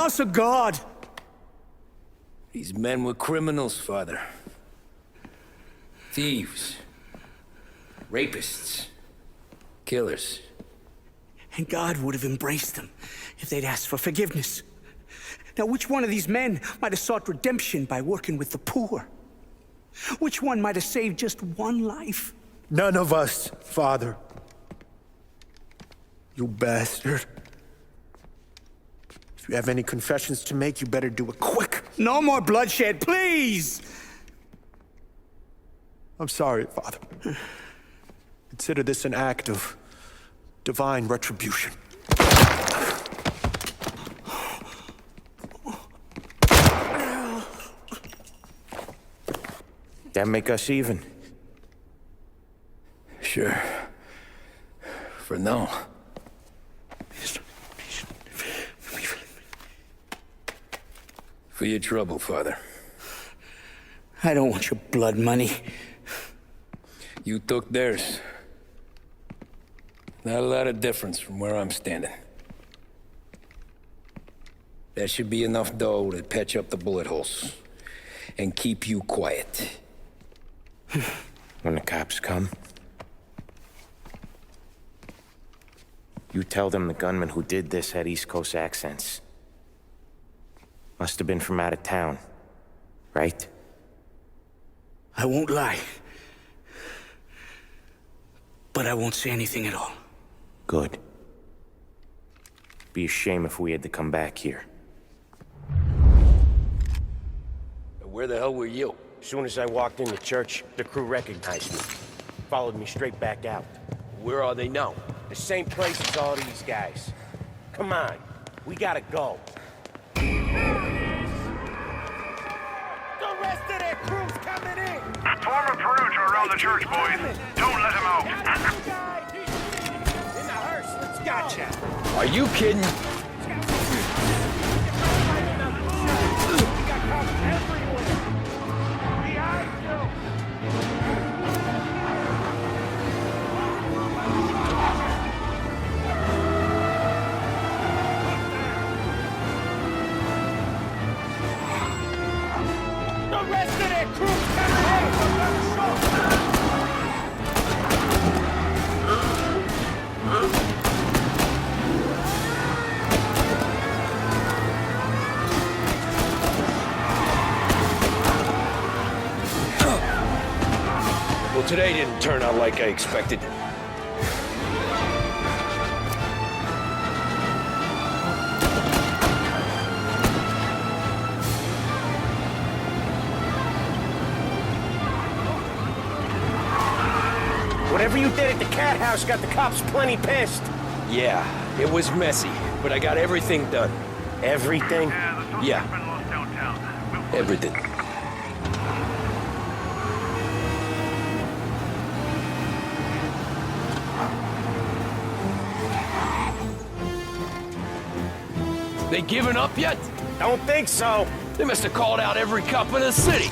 house of God. These men were criminals, Father. Thieves. Rapists. Killers. And God would have embraced them if they'd asked for forgiveness. Now, which one of these men might have sought redemption by working with the poor? Which one might have saved just one life? None of us, Father. You bastard. If you have any confessions to make, you better do it quick. No more bloodshed, please! I'm sorry, Father. Consider this an act of divine retribution. That make us even? Sure. For now. For your trouble, Father. I don't want your blood money. You took theirs. Not a lot of difference from where I'm standing. That should be enough dough to patch up the bullet holes. And keep you quiet. When the cops come, you tell them the gunman who did this had East Coast accents. Must have been from out of town, right? I won't lie. But I won't say anything at all. Good. Be a shame if we had to come back here. Where the hell were you? As soon as I walked into church, the crew recognized me. Followed me straight back out. Where are they now? The same place as all these guys. Come on, we gotta go. The rest of their crew's coming in! Form a perimeter around the church, boys. Don't let him out. In the hearse, let's go! Gotcha! Are you kidding? Well, today didn't turn out like I expected. Whatever you did at the cat house got the cops plenty pissed. Yeah, it was messy, but I got everything done. Everything? Yeah. Everything. They giving up yet? Don't think so. They must have called out every cop in the city.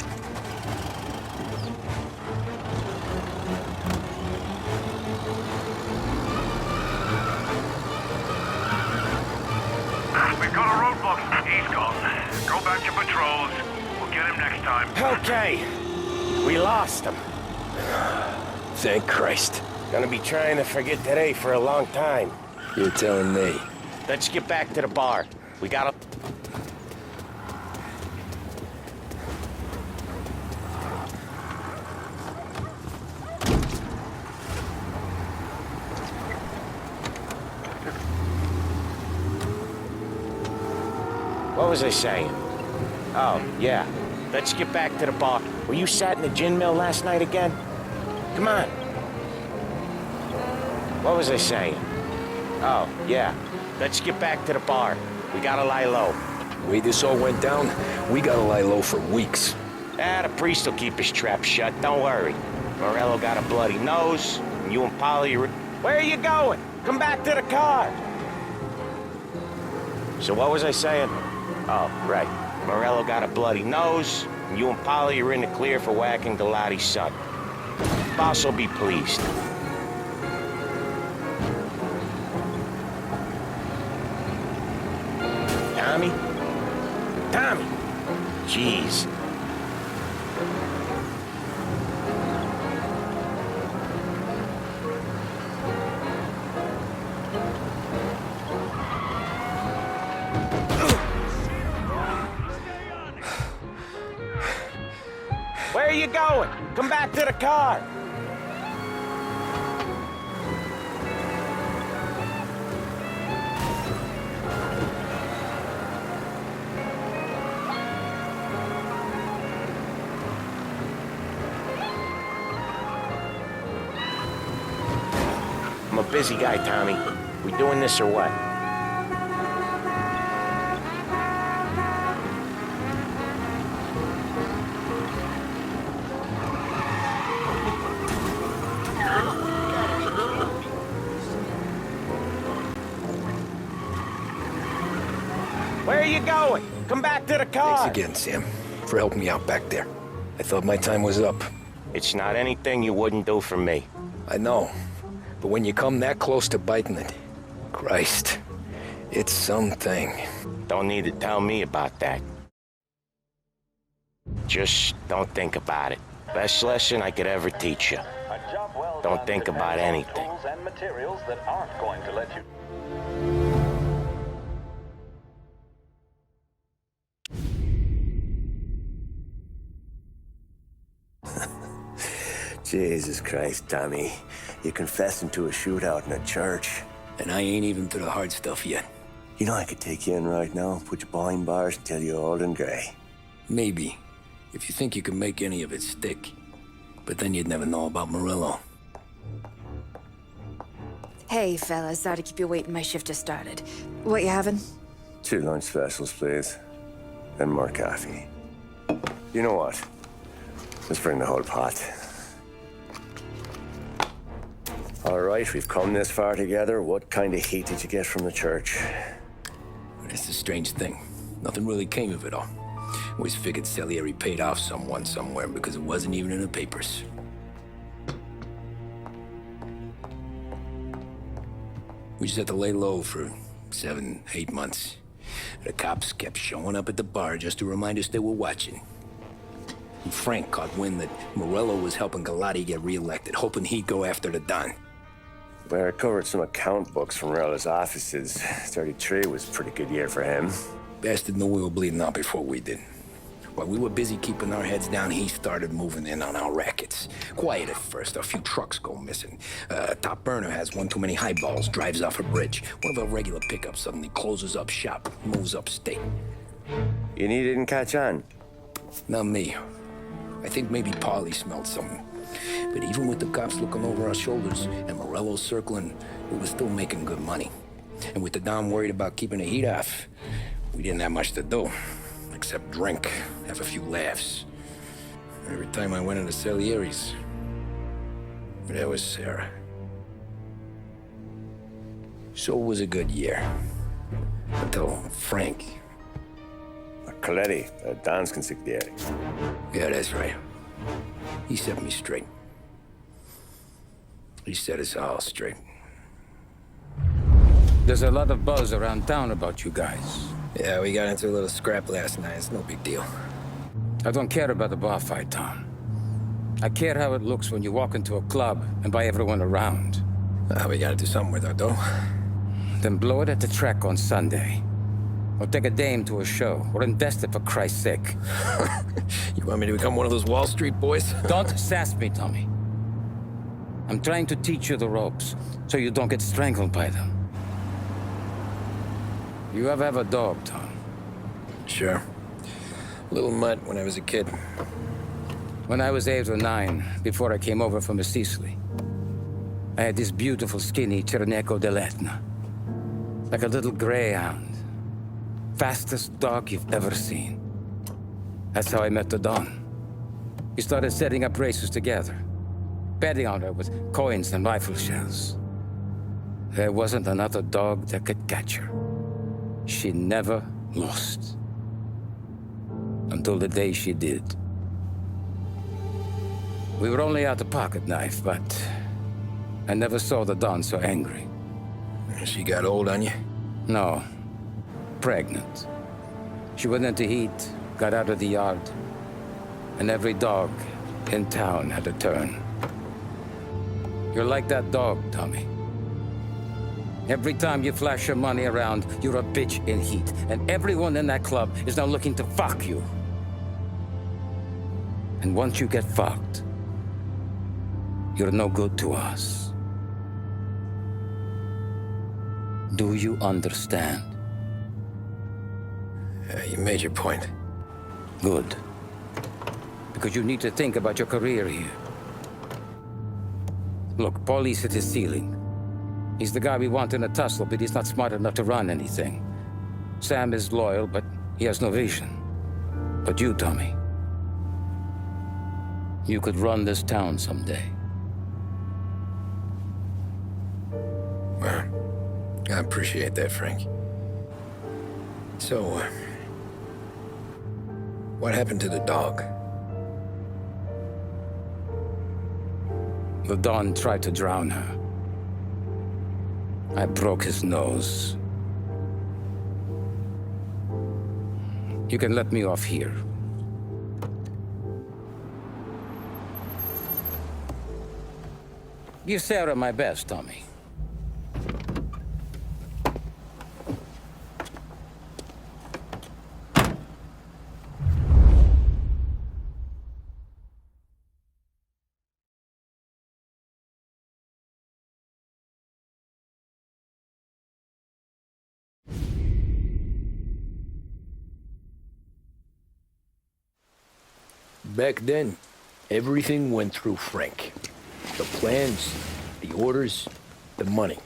We've got a roadblock. He's gone. Go back to patrols. We'll get him next time. Okay. We lost him. Thank Christ. Gonna be trying to forget today for a long time. You're telling me. Let's get back to the bar. We gotta... What was I saying? Oh, yeah. Let's get back to the bar. Were you sat in the gin mill last night again? Come on. What was I saying? Oh, yeah. Let's get back to the bar. We gotta lie low. The way this all went down, we gotta lie low for weeks. The priest will keep his trap shut, don't worry. Morello got a bloody nose, and you and Polly are... Where are you going? Come back to the car! So what was I saying? Oh, right. Morello got a bloody nose, and you and Polly are in the clear for whacking Galati's son. Boss will be pleased. Tommy, Tommy! Jeez. Where are you going? Come back to the car! I'm a busy guy, Tommy. We doing this or what? Where are you going? Come back to the car! Thanks again, Sam, for helping me out back there. I thought my time was up. It's not anything you wouldn't do for me. I know. But when you come that close to biting it, Christ, it's something. Don't need to tell me about that. Just don't think about it. Best lesson I could ever teach you. Don't think about anything. And materials that aren't going to let you... Jesus Christ, Tommy. You're confessing to a shootout in a church. And I ain't even to the hard stuff yet. You know I could take you in right now, put you behind bars until you're old and grey. Maybe, if you think you can make any of it stick. But then you'd never know about Murillo. Hey, fellas, sorry to keep you waiting. My shift just started. What you having? 2 lunch specials, please. And more coffee. You know what? Let's bring the whole pot. All right, we've come this far together. What kind of heat did you get from the church? That's the strange thing. Nothing really came of it all. Always figured Salieri paid off someone somewhere because it wasn't even in the papers. We just had to lay low for 7, 8 months. The cops kept showing up at the bar just to remind us they were watching. And Frank caught wind that Murillo was helping Galati get reelected, hoping he'd go after the Don. Well, I covered some account books from Rella's offices. 33 was a pretty good year for him. Bastard knew we were bleeding out before we did. While we were busy keeping our heads down, he started moving in on our rackets. Quiet at first, a few trucks go missing. Top burner has one too many highballs, drives off a bridge. One of our regular pickups suddenly closes up shop, moves upstate. You didn't catch on? Not me. I think maybe Paulie smelled something. But even with the cops looking over our shoulders and Morello circling, we were still making good money. And with the Don worried about keeping the heat off, we didn't have much to do, except drink, have a few laughs. Every time I went into Salieri's, there was Sarah. So it was a good year. Until Frank. Coletti, Don's consigliere. Yeah, that's right. He set me straight. He set us all straight. There's a lot of buzz around town about you guys. Yeah, we got into a little scrap last night. It's no big deal. I don't care about the bar fight, Tom. I care how it looks when you walk into a club and by everyone around. We gotta do something with our dough. Then blow it at the track on Sunday. Or take a dame to a show, or invest it for Christ's sake. You want me to become one of those Wall Street boys? Don't sass me, Tommy. I'm trying to teach you the ropes, so you don't get strangled by them. You ever have a dog, Tom? Sure. Little mutt when I was a kid. When I was 8 or 9, before I came over from Sicily, I had this beautiful, skinny Cerneco dell'Etna. Like a little greyhound. Fastest dog you've ever seen. That's how I met the Don. We started setting up races together, betting on her with coins and rifle shells. There wasn't another dog that could catch her. She never lost. Until the day she did. We were only out a pocket knife, but I never saw the Don so angry. She got old on you? No. Pregnant. She went into heat, got out of the yard, and every dog in town had a turn. You're like that dog, Tommy. Every time you flash your money around, you're a bitch in heat, and everyone in that club is now looking to fuck you. And once you get fucked, you're no good to us. Do you understand? You made your point. Good. Because you need to think about your career here. Look, Paulie's at his ceiling. He's the guy we want in a tussle, but he's not smart enough to run anything. Sam is loyal, but he has no vision. But you, Tommy, you could run this town someday. Well, I appreciate that, Frank. So, what happened to the dog? The Don tried to drown her. I broke his nose. You can let me off here. Give Sarah my best, Tommy. Back then, everything went through Frank. The plans, the orders, the money.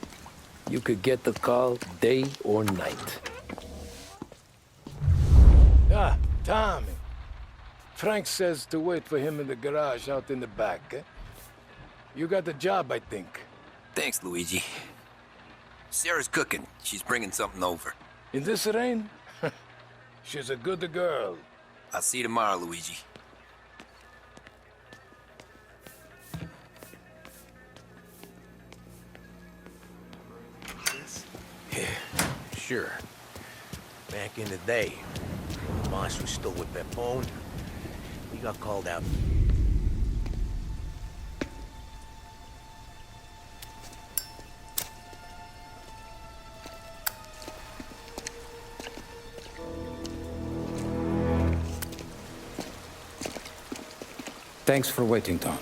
You could get the call day or night. Ah, Tommy. Frank says to wait for him in the garage out in the back, eh? You got the job, I think. Thanks, Luigi. Sarah's cooking. She's bringing something over. In this rain? She's a good girl. I'll see you tomorrow, Luigi. Sure. Back in the day, the boss was still with Pepone. He got called out. Thanks for waiting, Tom.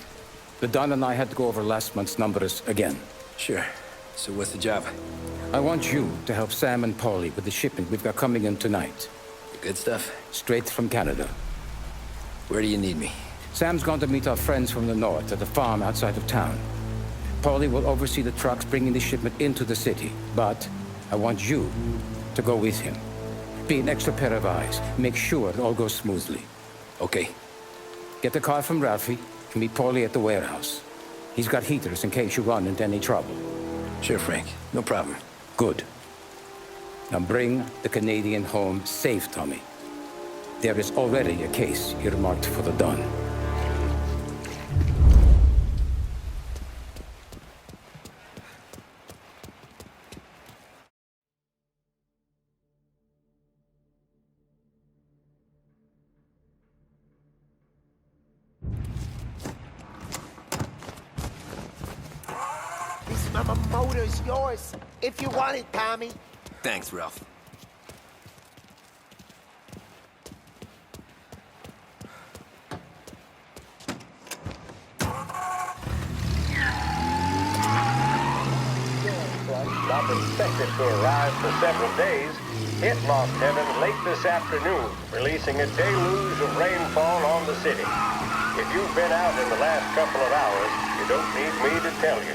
The Don and I had to go over last month's numbers again. Sure. So what's the job? I want you to help Sam and Paulie with the shipment we've got coming in tonight. The good stuff? Straight from Canada. Where do you need me? Sam's gone to meet our friends from the north at the farm outside of town. Paulie will oversee the trucks bringing the shipment into the city, but I want you to go with him. Be an extra pair of eyes. Make sure it all goes smoothly. Okay. Get the car from Ralphie and meet Paulie at the warehouse. He's got heaters in case you run into any trouble. Sure, Frank. No problem. Good. Now bring the Canadian home safe, Tommy. There is already a case earmarked for the Don. My motor's yours, if you want it, Tommy. Thanks, Ralph. Not expected to arrive for several days, hit Lost Heaven late this afternoon, releasing a deluge of rainfall on the city. If you've been out in the last couple of hours, you don't need me to tell you.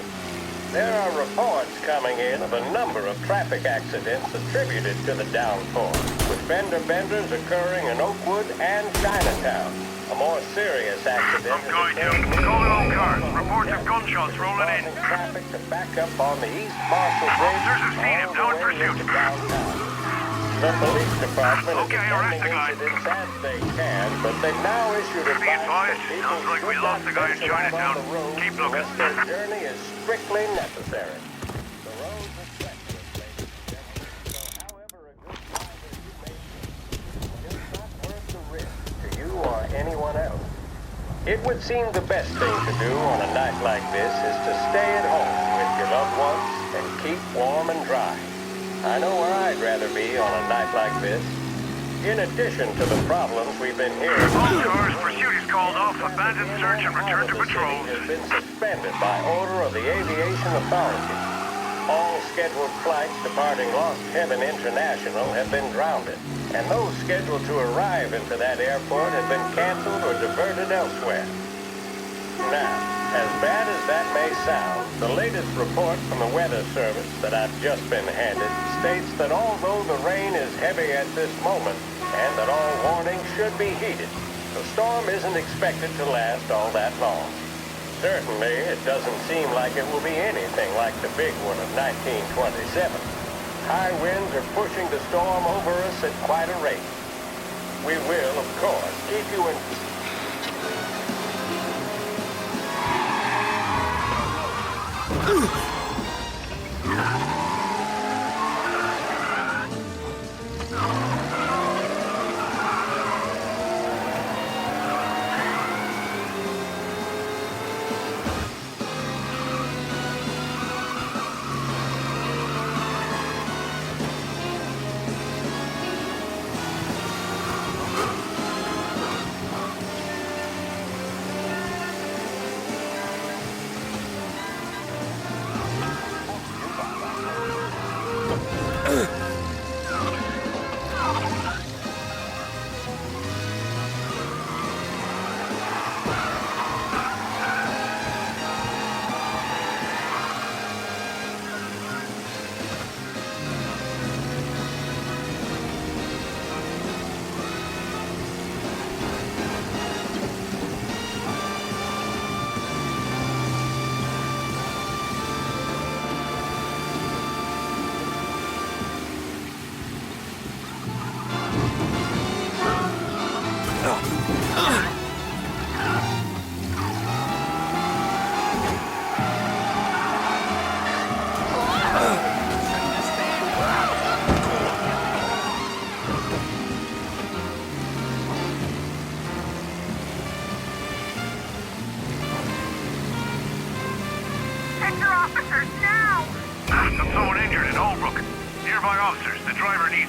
There are reports coming in of a number of traffic accidents attributed to the downpour, with fender benders occurring in Oakwood and Chinatown. A more serious accident I'm going to. Calling all cars. Reports of gunshots rolling in. Traffic to back up on the East Marshall Bridge. Officers have seen him. Now in pursuit. The police department is Okay, arrest the guy. incidents as they can, but they've now issued a Be advised. Sounds like we lost the guy in Chinatown. Keep looking. Their journey is strictly necessary. The roads are treacherous, ladies and gentlemen, so however a good driver you may be, everyone else. It would seem the best thing to do on a night like this is to stay at home with your loved ones and keep warm and dry. I know where I'd rather be on a night like this. In addition to the problems we've been hearing... All cars, pursuit is called off, abandon search and return to patrols. ...has been suspended by order of the Aviation Authority. All scheduled flights departing Lost Heaven International have been grounded, and those scheduled to arrive into that airport have been canceled or diverted elsewhere. Now, as bad as that may sound, the latest report from the Weather Service that I've just been handed states that although the rain is heavy at this moment, and that all warnings should be heeded, the storm isn't expected to last all that long. Certainly, it doesn't seem like it will be anything like the big one of 1927. High winds are pushing the storm over us at quite a rate. We will, of course, keep you in...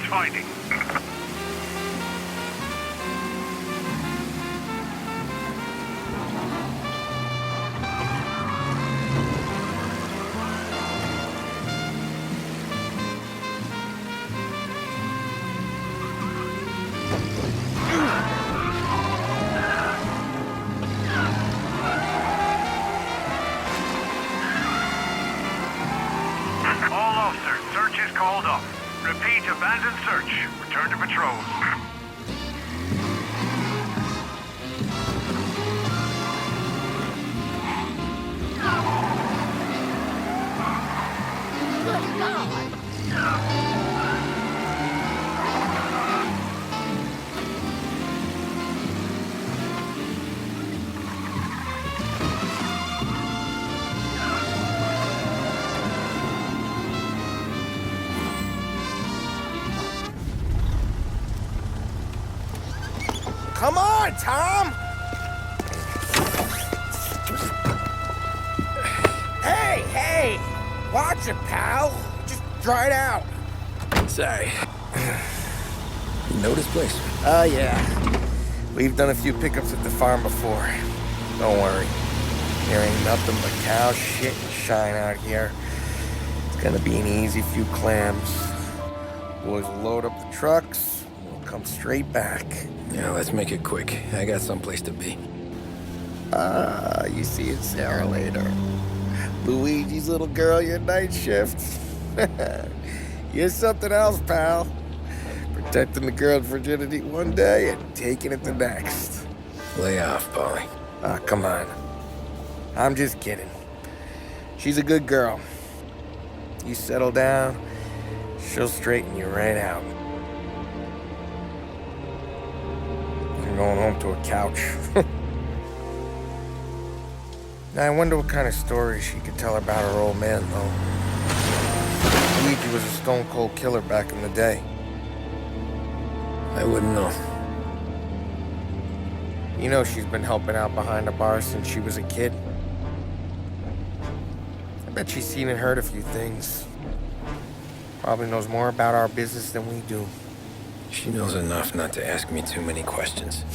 Finding. All officers, search is called off. Repeat, abandon search. Return to patrols. Good God! Come on, Tom! Hey, hey! Watch it, pal. Just dry it out. Sorry. You know this place? Oh, yeah. We've done a few pickups at the farm before. Don't worry. There ain't nothing but cow shit and shine out here. It's gonna be an easy few clams. Boys will load up the trucks, and we'll come straight back. Yeah, let's make it quick. I got someplace to be. You see Sarah later. Luigi's little girl, your night shift. You're something else, pal. Protecting the girl's virginity one day and taking it the next. Lay off, Polly. Ah, come on. I'm just kidding. She's a good girl. You settle down, she'll straighten you right out. I'm going home to a couch. Now, I wonder what kind of stories she could tell about her old man, though. Luigi was a stone-cold killer back in the day. I wouldn't know. You know she's been helping out behind the bar since she was a kid. I bet she's seen and heard a few things. Probably knows more about our business than we do. She knows enough not to ask me too many questions.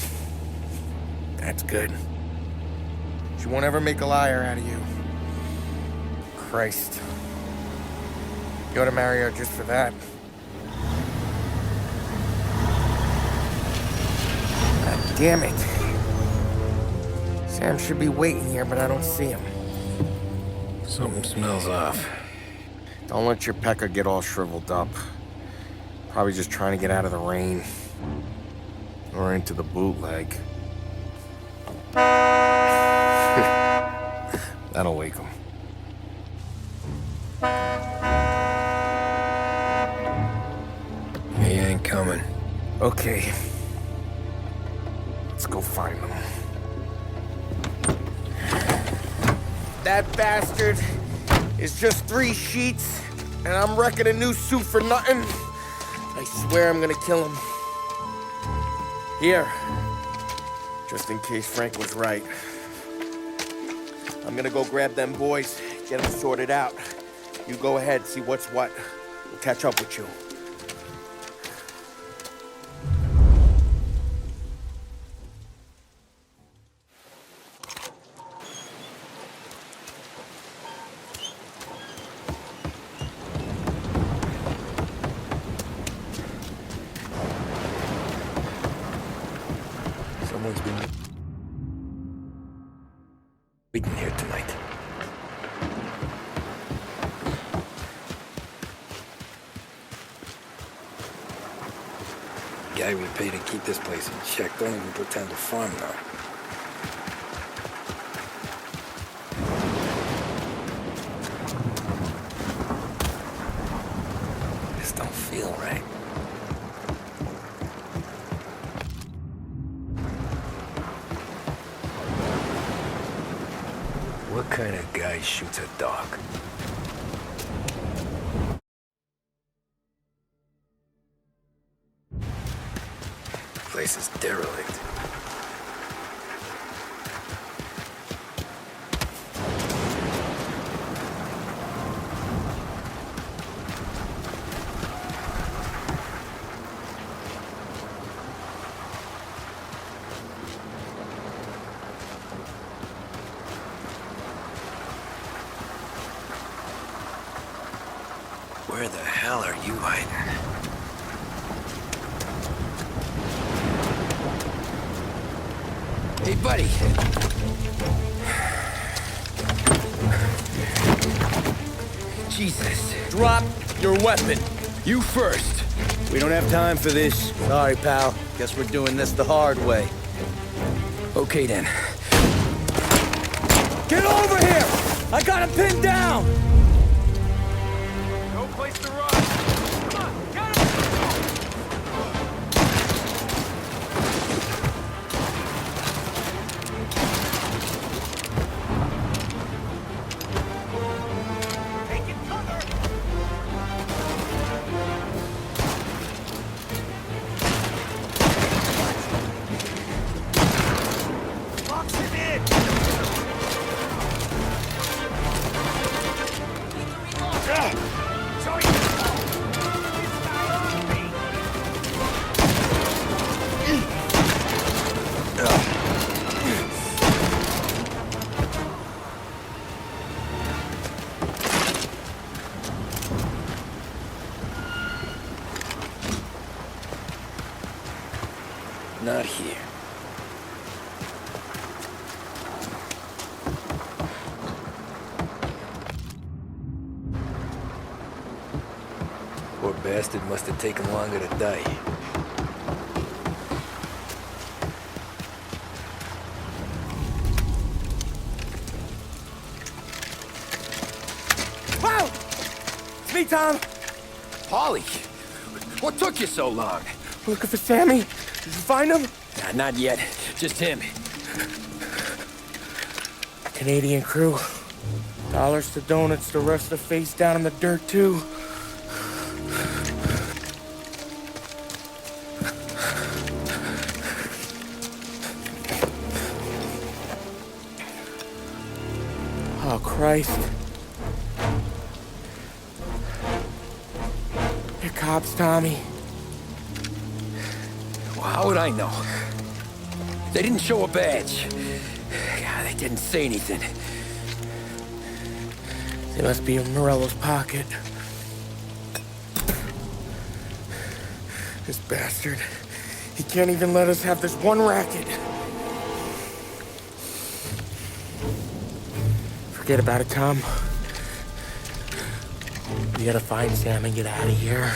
That's good. She won't ever make a liar out of you. Christ. You ought to marry her just for that. God damn it. Sam should be waiting here, but I don't see him. Something smells off. Don't let your pecker get all shriveled up. Probably just trying to get out of the rain. Or into the bootleg. That'll wake him. He ain't coming. Okay. Let's go find him. That bastard is just 3 sheets, and I'm wrecking a new suit for nothing. I swear I'm gonna kill him. Here. Just in case Frank was right. I'm gonna go grab them boys, get them sorted out. You go ahead, see what's what. We'll catch up with you. Someone's been waiting here tonight. Guy we pay to keep this place in check don't even pretend to farm now. This don't feel right. What kind of guy shoots a dog? Place is derelict. Where the hell are you hiding? Hey, buddy. Jesus. Drop your weapon. You first. We don't have time for this. Sorry, pal. Guess we're doing this the hard way. Okay, then. Get over here! I got him pinned down! No place to run. Come on, get him! Taking cover! Box him in! Not here. Poor bastard must have taken longer to die. Wow! It's me, Tom. Polly, what took you so long? Looking for Sammy. Did you find him? Nah, not yet. Just him. Canadian crew. Dollars to donuts, the rest of the face down in the dirt, too. Oh, Christ. They're cops, Tommy. Well, how would I know? They didn't show a badge. God, they didn't say anything. They must be in Morello's pocket. This bastard. He can't even let us have this one racket. Forget about it, Tom. We gotta find Sam and get out of here.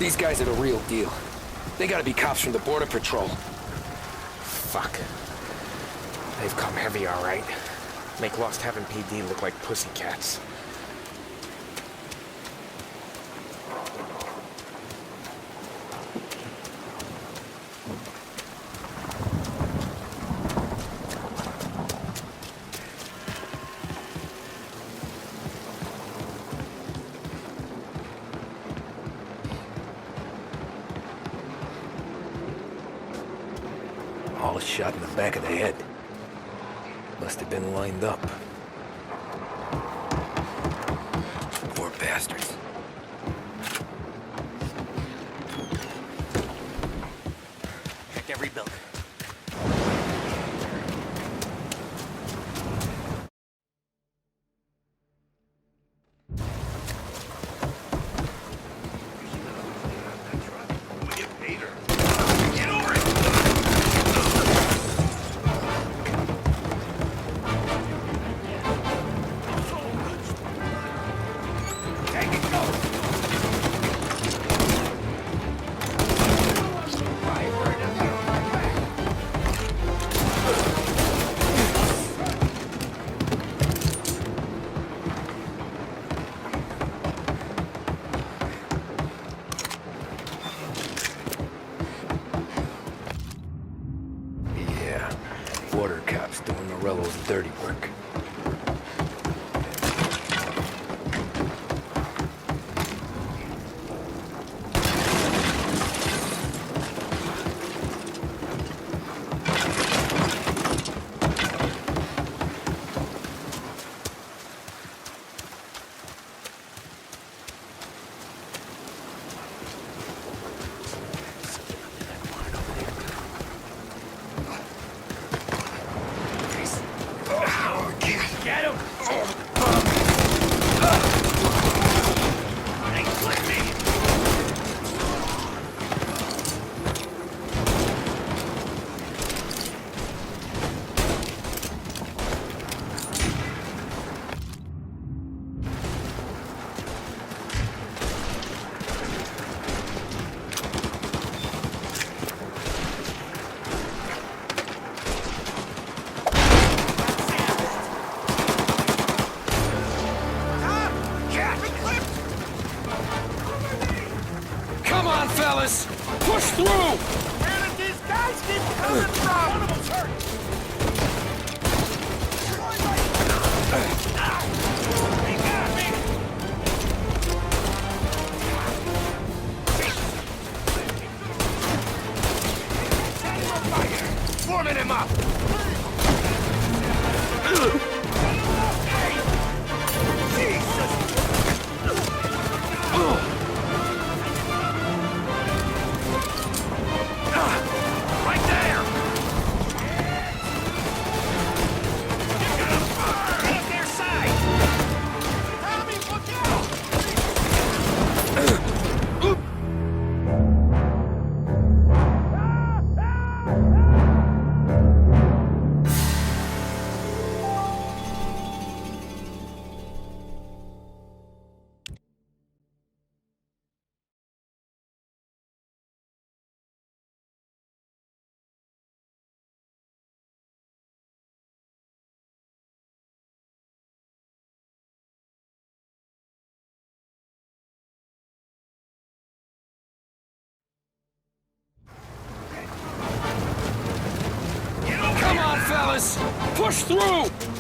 These guys are the real deal. They gotta be cops from the Border Patrol. Fuck. They've come heavy, all right. Make Lost Heaven PD look like pussycats. All shot in the back of the head. Must have been lined up. Poor bastards. Check every building. Border cops doing Morello's dirty work. Come on, fellas! Push through! Where did these guys keep coming from? One of them's hurt. They got me! Forming him up! Right there! Take their side! Tommy, look out! Come on, fellas! Push through!